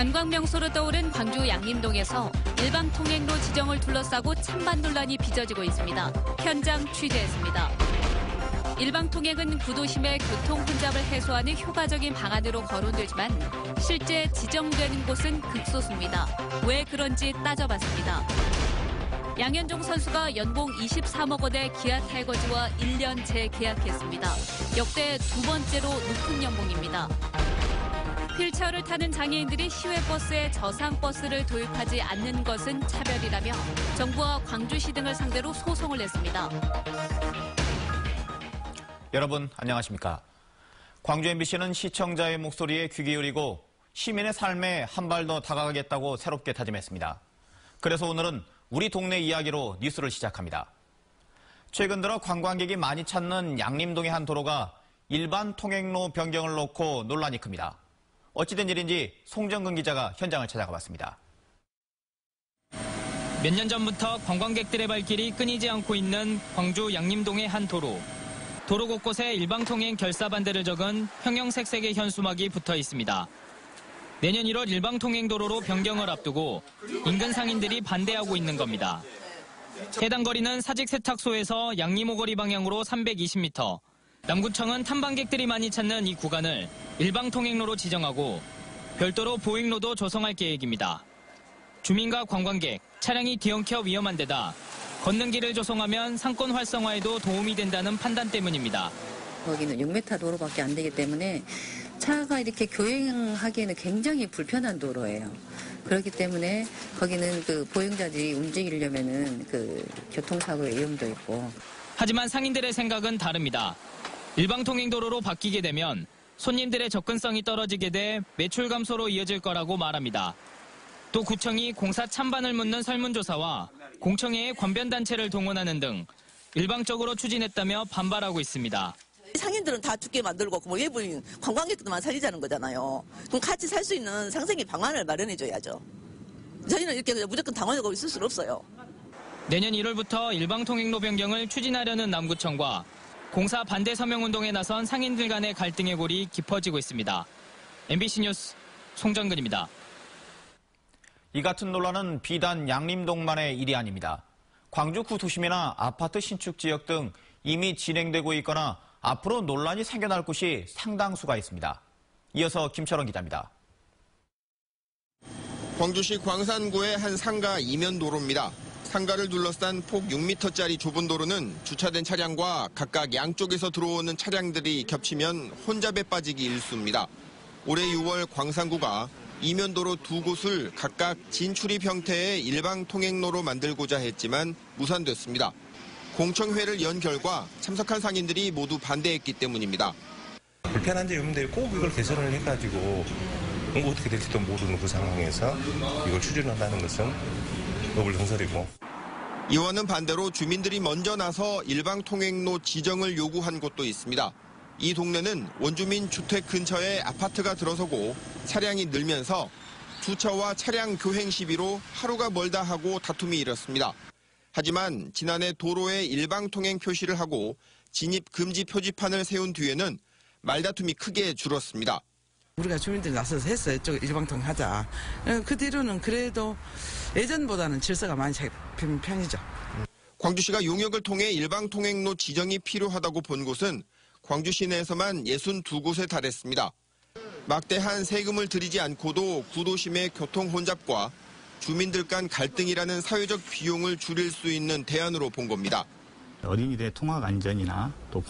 관광 명소로 떠오른 광주 양림동에서 일방 통행로 지정을 둘러싸고 찬반 논란이 빚어지고 있습니다. 현장 취재했습니다. 일방 통행은 구도심의 교통 혼잡을 해소하는 효과적인 방안으로 거론되지만 실제 지정되는 곳은 극소수입니다. 왜 그런지 따져봤습니다. 양현종 선수가 연봉 23억 원의 기아 타이거즈와 1년 재계약했습니다. 역대 두 번째로 높은 연봉입니다. 휠체어를 타는 장애인들이 시외버스에 저상버스를 도입하지 않는 것은 차별이라며 정부와 광주시 등을 상대로 소송을 냈습니다. 여러분 안녕하십니까? 광주 MBC는 시청자의 목소리에 귀 기울이고 시민의 삶에 한 발 더 다가가겠다고 새롭게 다짐했습니다. 그래서 오늘은 우리 동네 이야기로 뉴스를 시작합니다. 최근 들어 관광객이 많이 찾는 양림동의 한 도로가 일반 통행로 변경을 놓고 논란이 큽니다. 어찌된 일인지 송정근 기자가 현장을 찾아가 봤습니다. 몇 년 전부터 관광객들의 발길이 끊이지 않고 있는 광주 양림동의 한 도로. 도로 곳곳에 일방통행 결사 반대를 적은 형형색색의 현수막이 붙어 있습니다. 내년 1월 일방통행도로로 변경을 앞두고 인근 상인들이 반대하고 있는 겁니다. 해당 거리는 사직 세탁소에서 양림오거리 방향으로 320m, 남구청은 탐방객들이 많이 찾는 이 구간을 일방통행로로 지정하고 별도로 보행로도 조성할 계획입니다. 주민과 관광객, 차량이 뒤엉켜 위험한 데다 걷는 길을 조성하면 상권 활성화에도 도움이 된다는 판단 때문입니다. 거기는 6m 도로밖에 안 되기 때문에 차가 이렇게 교행하기에는 굉장히 불편한 도로예요. 그렇기 때문에 거기는 보행자들이 움직이려면은 교통사고의 위험도 있고. 하지만 상인들의 생각은 다릅니다. 일방통행도로로 바뀌게 되면 손님들의 접근성이 떨어지게 돼 매출 감소로 이어질 거라고 말합니다. 또 구청이 공사 찬반을 묻는 설문조사와 공청회의 관변단체를 동원하는 등 일방적으로 추진했다며 반발하고 있습니다. 상인들은 다 죽게 만들고 외부인 관광객들만 살리자는 거잖아요. 그럼 같이 살 수 있는 상생의 방안을 마련해줘야죠. 저희는 이렇게 무조건 당원하고 있을 수는 없어요. 내년 1월부터 일방통행로 변경을 추진하려는 남구청과 공사 반대 서명운동에 나선 상인들 간의 갈등의 골이 깊어지고 있습니다. MBC 뉴스 송정근입니다. 이 같은 논란은 비단 양림동만의 일이 아닙니다. 광주 구도심이나 아파트 신축 지역 등 이미 진행되고 있거나 앞으로 논란이 생겨날 곳이 상당수가 있습니다. 이어서 김철원 기자입니다. 광주시 광산구의 한 상가 이면 도로입니다. 상가를 둘러싼 폭 6m짜리 좁은 도로는 주차된 차량과 각각 양쪽에서 들어오는 차량들이 겹치면 혼잡에 빠지기 일쑤입니다. 올해 6월 광산구가 이면도로 두 곳을 각각 진출입 형태의 일방 통행로로 만들고자 했지만 무산됐습니다. 공청회를 연 결과 참석한 상인들이 모두 반대했기 때문입니다. 불편한 점이 없는데 꼭 이걸 개선을 해가지고 어떻게 될지도 모르는 그 상황에서 이걸 추진한다는 것은 어불성설이고. 이와는 반대로 주민들이 먼저 나서 일방 통행로 지정을 요구한 곳도 있습니다. 이 동네는 원주민 주택 근처에 아파트가 들어서고 차량이 늘면서 주차와 차량 교행 시비로 하루가 멀다 하고 다툼이 일었습니다. 하지만 지난해 도로에 일방 통행 표시를 하고 진입 금지 표지판을 세운 뒤에는 말다툼이 크게 줄었습니다. 우리가 주민들이 나서서 했어요. 이쪽 일방통행하자. 그 뒤로는 그래도 예전보다는 질서가 많이 잡힌 편이죠. 광주시가 용역을 통해 일방통행로 지정이 필요하다고 본 곳은 광주 시내에서만 62곳에 달했습니다. 막대한 세금을 들이지 않고도 구도심의 교통 혼잡과 주민들 간 갈등이라는 사회적 비용을 줄일 수 있는 대안으로 본 겁니다. 어린이들의 통학 안전이나 또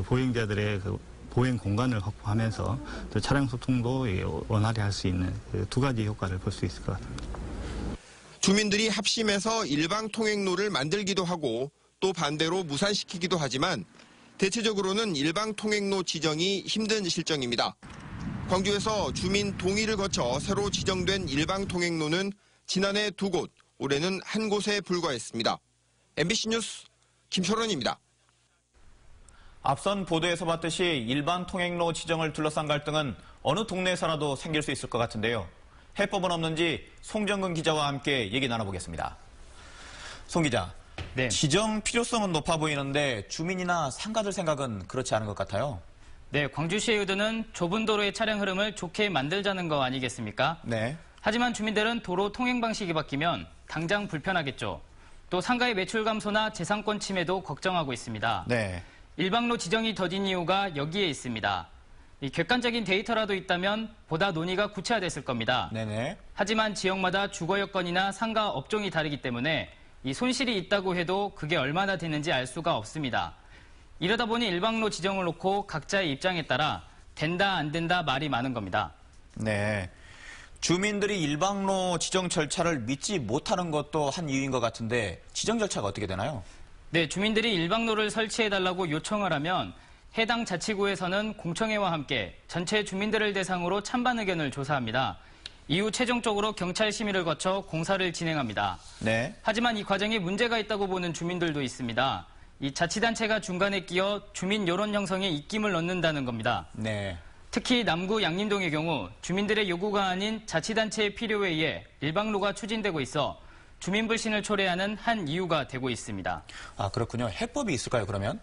보행자들의 보행 공간을 확보하면서 또 차량 소통도 원활히 할 수 있는 두 가지 효과를 볼 수 있을 것 같습니다. 주민들이 합심해서 일방 통행로를 만들기도 하고 또 반대로 무산시키기도 하지만 대체적으로는 일방 통행로 지정이 힘든 실정입니다. 광주에서 주민 동의를 거쳐 새로 지정된 일방 통행로는 지난해 2곳, 올해는 1곳에 불과했습니다. MBC 뉴스 김철원입니다. 앞선 보도에서 봤듯이 일반 통행로 지정을 둘러싼 갈등은 어느 동네에서라도 생길 수 있을 것 같은데요. 해법은 없는지 송정근 기자와 함께 얘기 나눠보겠습니다. 송 기자, 네. 지정 필요성은 높아 보이는데 주민이나 상가들 생각은 그렇지 않은 것 같아요. 네, 광주시의 의도는 좁은 도로의 차량 흐름을 좋게 만들자는 거 아니겠습니까? 네. 하지만 주민들은 도로 통행 방식이 바뀌면 당장 불편하겠죠. 또 상가의 매출 감소나 재산권 침해도 걱정하고 있습니다. 네. 일방로 지정이 더딘 이유가 여기에 있습니다. 이 객관적인 데이터라도 있다면 보다 논의가 구체화됐을 겁니다. 네네. 하지만 지역마다 주거 여건이나 상가 업종이 다르기 때문에 이 손실이 있다고 해도 그게 얼마나 되는지 알 수가 없습니다. 이러다 보니 일방로 지정을 놓고 각자의 입장에 따라 된다 안 된다 말이 많은 겁니다. 네. 주민들이 일방로 지정 절차를 믿지 못하는 것도 한 이유인 것 같은데 지정 절차가 어떻게 되나요? 네, 주민들이 일방로를 설치해달라고 요청을 하면 해당 자치구에서는 공청회와 함께 전체 주민들을 대상으로 찬반 의견을 조사합니다. 이후 최종적으로 경찰 심의를 거쳐 공사를 진행합니다. 네. 하지만 이 과정에 문제가 있다고 보는 주민들도 있습니다. 이 자치단체가 중간에 끼어 주민 여론 형성에 입김을 넣는다는 겁니다. 네. 특히 남구 양림동의 경우 주민들의 요구가 아닌 자치단체의 필요에 의해 일방로가 추진되고 있어 주민 불신을 초래하는 한 이유가 되고 있습니다. 아, 그렇군요. 해법이 있을까요, 그러면?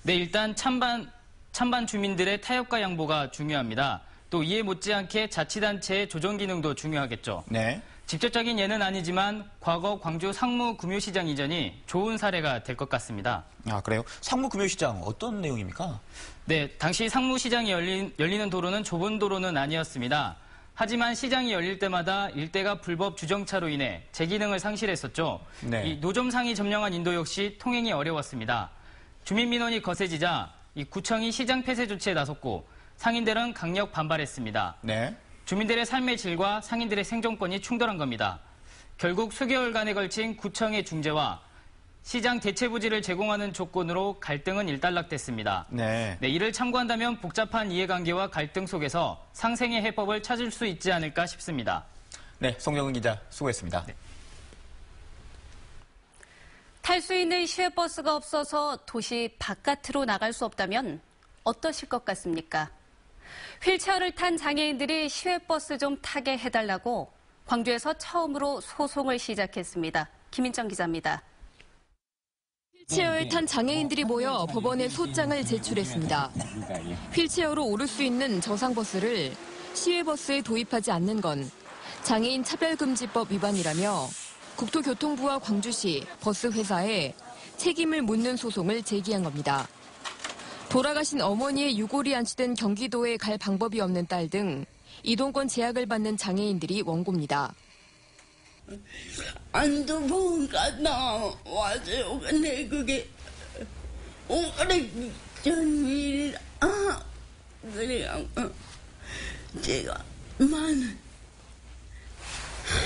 네, 일단 찬반 주민들의 타협과 양보가 중요합니다. 또 이에 못지않게 자치단체의 조정 기능도 중요하겠죠. 네. 직접적인 예는 아니지만 과거 광주 상무금융시장 이전이 좋은 사례가 될 것 같습니다. 아, 그래요? 상무금융시장 어떤 내용입니까? 네, 당시 상무시장이 열리는 도로는 좁은 도로는 아니었습니다. 하지만 시장이 열릴 때마다 일대가 불법 주정차로 인해 제 기능을 상실했었죠. 네. 이 노점상이 점령한 인도 역시 통행이 어려웠습니다. 주민 민원이 거세지자 이 구청이 시장 폐쇄 조치에 나섰고 상인들은 강력 반발했습니다. 네. 주민들의 삶의 질과 상인들의 생존권이 충돌한 겁니다. 결국 수개월간에 걸친 구청의 중재와 시장 대체 부지를 제공하는 조건으로 갈등은 일단락됐습니다. 네. 네, 이를 참고한다면 복잡한 이해관계와 갈등 속에서 상생의 해법을 찾을 수 있지 않을까 싶습니다. 네, 송정은 기자 수고했습니다. 네. 탈 수 있는 시외버스가 없어서 도시 바깥으로 나갈 수 없다면 어떠실 것 같습니까? 휠체어를 탄 장애인들이 시외버스 좀 타게 해달라고 광주에서 처음으로 소송을 시작했습니다. 김인정 기자입니다. 휠체어를 탄 장애인들이 모여 법원에 소장을 제출했습니다. 휠체어로 오를 수 있는 저상버스를 시외버스에 도입하지 않는 건 장애인 차별금지법 위반이라며 국토교통부와 광주시 버스 회사에 책임을 묻는 소송을 제기한 겁니다. 돌아가신 어머니의 유골이 안치된 경기도에 갈 방법이 없는 딸 등 이동권 제약을 받는 장애인들이 원고입니다. 안도보니까 나와서요. 근데 그게 오래 전일 그래요. 제가 많은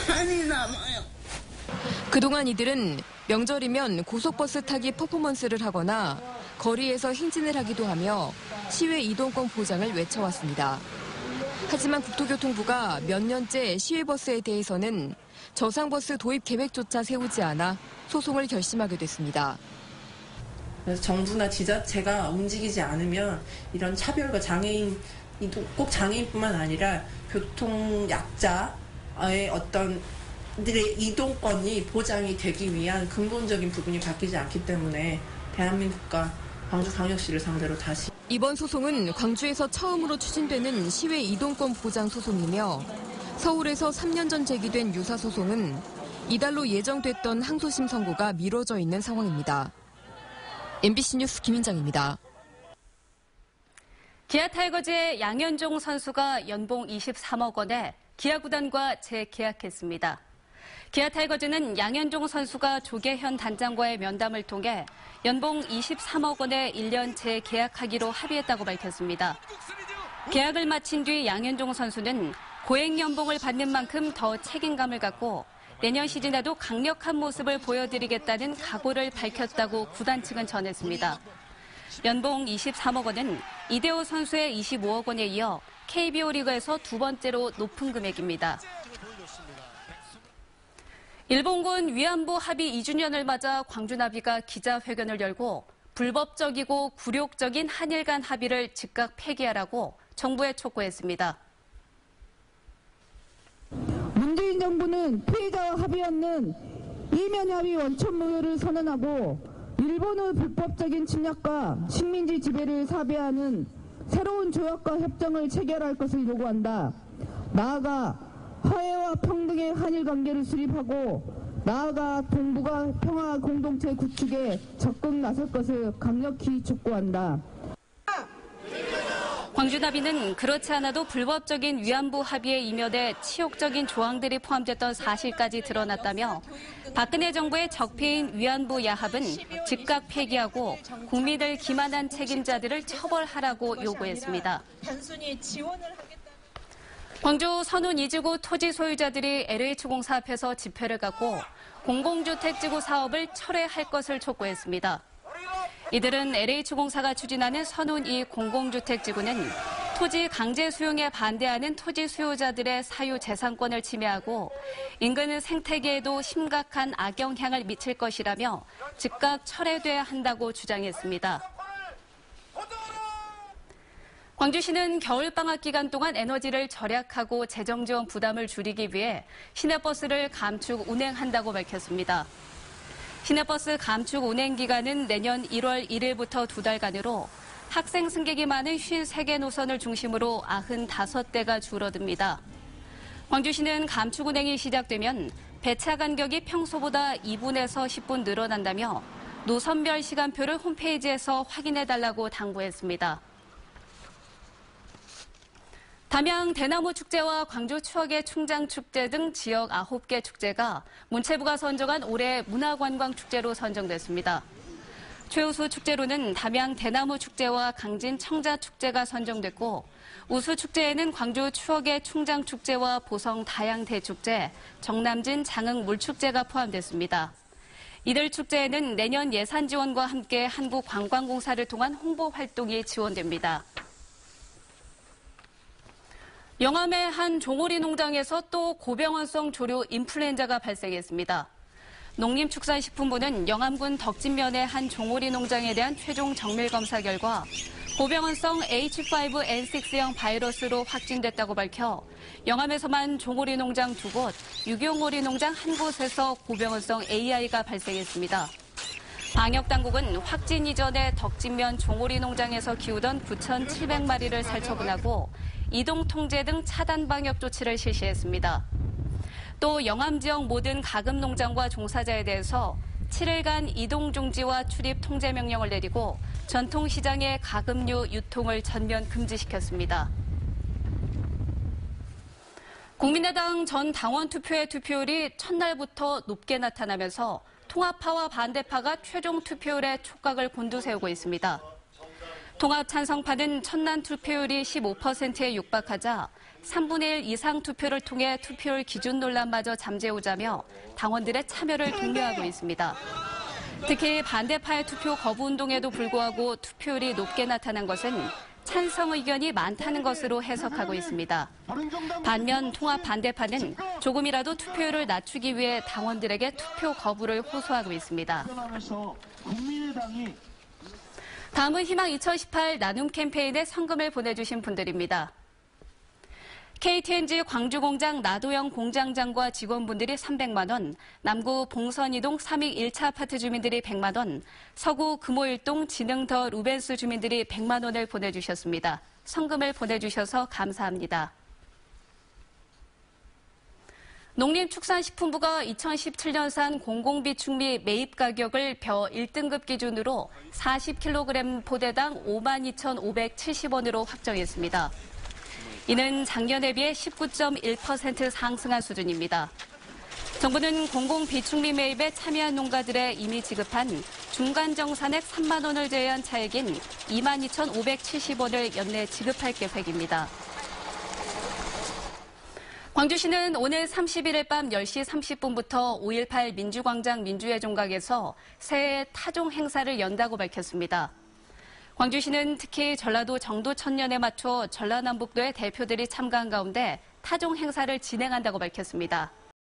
한이 남아요. 그동안 이들은 명절이면 고속버스 타기 퍼포먼스를 하거나 거리에서 행진을 하기도 하며 시외 이동권 보장을 외쳐왔습니다. 하지만 국토교통부가 몇 년째 시외버스에 대해서는 저상버스 도입 계획조차 세우지 않아 소송을 결심하게 됐습니다. 그래서 정부나 지자체가 움직이지 않으면 이런 차별과 장애인, 꼭 장애인뿐만 아니라 교통약자의 어떤 들의 이동권이 보장이 되기 위한 근본적인 부분이 바뀌지 않기 때문에 대한민국과 광주광역시를 상대로 다시 이번 소송은 광주에서 처음으로 추진되는 시외 이동권 보장 소송이며 서울에서 3년 전 제기된 유사 소송은 이달로 예정됐던 항소심 선고가 미뤄져 있는 상황입니다. MBC 뉴스 김인정입니다. 기아 타이거즈의 양현종 선수가 연봉 23억 원에 기아 구단과 재계약했습니다. 기아 타이거즈는 양현종 선수가 조계현 단장과의 면담을 통해 연봉 23억 원에 1년 재계약하기로 합의했다고 밝혔습니다. 계약을 마친 뒤 양현종 선수는 고액 연봉을 받는 만큼 더 책임감을 갖고 내년 시즌에도 강력한 모습을 보여드리겠다는 각오를 밝혔다고 구단 측은 전했습니다. 연봉 23억 원은 이대호 선수의 25억 원에 이어 KBO 리그에서 두 번째로 높은 금액입니다. 일본군 위안부 합의 2주년을 맞아 광주나비가 기자회견을 열고 불법적이고 굴욕적인 한일 간 합의를 즉각 폐기하라고 정부에 촉구했습니다. 문재인 정부는 피해자와 합의하는 이면 합의 원천 무효를 선언하고 일본의 불법적인 침략과 식민지 지배를 사죄하는 새로운 조약과 협정을 체결할 것을 요구한다. 나아가 화해와 평등의 한일 관계를 수립하고 나아가 동북아 평화 공동체 구축에 적극 나설 것을 강력히 촉구한다. 광주나비는 그렇지 않아도 불법적인 위안부 합의의 이면에 치욕적인 조항들이 포함됐던 사실까지 드러났다며 박근혜 정부의 적폐인 위안부 야합은 즉각 폐기하고 국민을 기만한 책임자들을 처벌하라고 요구했습니다. 광주 선운 2지구 토지 소유자들이 LH공사 앞에서 집회를 갖고 공공주택지구 사업을 철회할 것을 촉구했습니다. 이들은 LH공사가 추진하는 선운 2 공공주택지구는 토지 강제 수용에 반대하는 토지 수요자들의 사유재산권을 침해하고 인근 생태계에도 심각한 악영향을 미칠 것이라며 즉각 철회돼야 한다고 주장했습니다. 광주시는 겨울방학 기간 동안 에너지를 절약하고 재정지원 부담을 줄이기 위해 시내버스를 감축 운행한다고 밝혔습니다. 시내버스 감축 운행 기간은 내년 1월 1일부터 2달간으로 학생 승객이 많은 53개 노선을 중심으로 95대가 줄어듭니다. 광주시는 감축 운행이 시작되면 배차 간격이 평소보다 2분에서 10분 늘어난다며 노선별 시간표를 홈페이지에서 확인해달라고 당부했습니다. 담양 대나무 축제와 광주 추억의 충장 축제 등 지역 9개 축제가 문체부가 선정한 올해 문화관광축제로 선정됐습니다. 최우수 축제로는 담양 대나무 축제와 강진 청자 축제가 선정됐고 우수 축제에는 광주 추억의 충장 축제와 보성 다양 대축제, 정남진 장흥 물축제가 포함됐습니다. 이들 축제에는 내년 예산 지원과 함께 한국관광공사를 통한 홍보 활동이 지원됩니다. 영암의 한 종오리 농장에서 또 고병원성 조류 인플루엔자가 발생했습니다. 농림축산식품부는 영암군 덕진면의 한 종오리 농장에 대한 최종 정밀 검사 결과 고병원성 H5N6형 바이러스로 확진됐다고 밝혀 영암에서만 종오리 농장 2곳, 유기용오리 농장 1곳에서 고병원성 AI가 발생했습니다. 방역당국은 확진 이전에 덕진면 종오리 농장에서 키우던 9,700마리를 살처분하고 이동 통제 등 차단 방역 조치를 실시했습니다. 또 영암 지역 모든 가금 농장과 종사자에 대해서 7일간 이동 중지와 출입 통제 명령을 내리고 전통시장의 가금류 유통을 전면 금지시켰습니다. 국민의당 전 당원 투표의 투표율이 첫날부터 높게 나타나면서 통합파와 반대파가 최종 투표율에 촉각을 곤두세우고 있습니다. 통합 찬성파는 첫날 투표율이 15%에 육박하자 3분의 1 이상 투표를 통해 투표율 기준 논란마저 잠재우자며 당원들의 참여를 독려하고 있습니다. 특히 반대파의 투표 거부 운동에도 불구하고 투표율이 높게 나타난 것은 찬성 의견이 많다는 것으로 해석하고 있습니다. 반면 통합 반대파는 조금이라도 투표율을 낮추기 위해 당원들에게 투표 거부를 호소하고 있습니다. 다음은 희망 2018 나눔 캠페인에 성금을 보내주신 분들입니다. KTNG 광주공장 나도영 공장장과 직원분들이 300만 원, 남구 봉선이동 3익 1차 아파트 주민들이 100만 원, 서구 금호일동 진흥더 루벤스 주민들이 100만 원을 보내주셨습니다. 성금을 보내주셔서 감사합니다. 농림축산식품부가 2017년산 공공비축미 매입 가격을 벼 1등급 기준으로 40kg 포대당 52,570원으로 확정했습니다. 이는 작년에 비해 19.1% 상승한 수준입니다. 정부는 공공비축미 매입에 참여한 농가들에 이미 지급한 중간정산액 3만 원을 제외한 차액인 22,570원을 연내 지급할 계획입니다. 광주시는 오늘 31일 밤 10시 30분부터 5.18 민주광장 민주회종각에서 새해 타종 행사를 연다고 밝혔습니다. 광주시는 특히 전라도 정도천년에 맞춰 전라남북도의 대표들이 참가한 가운데 타종 행사를 진행한다고 밝혔습니다.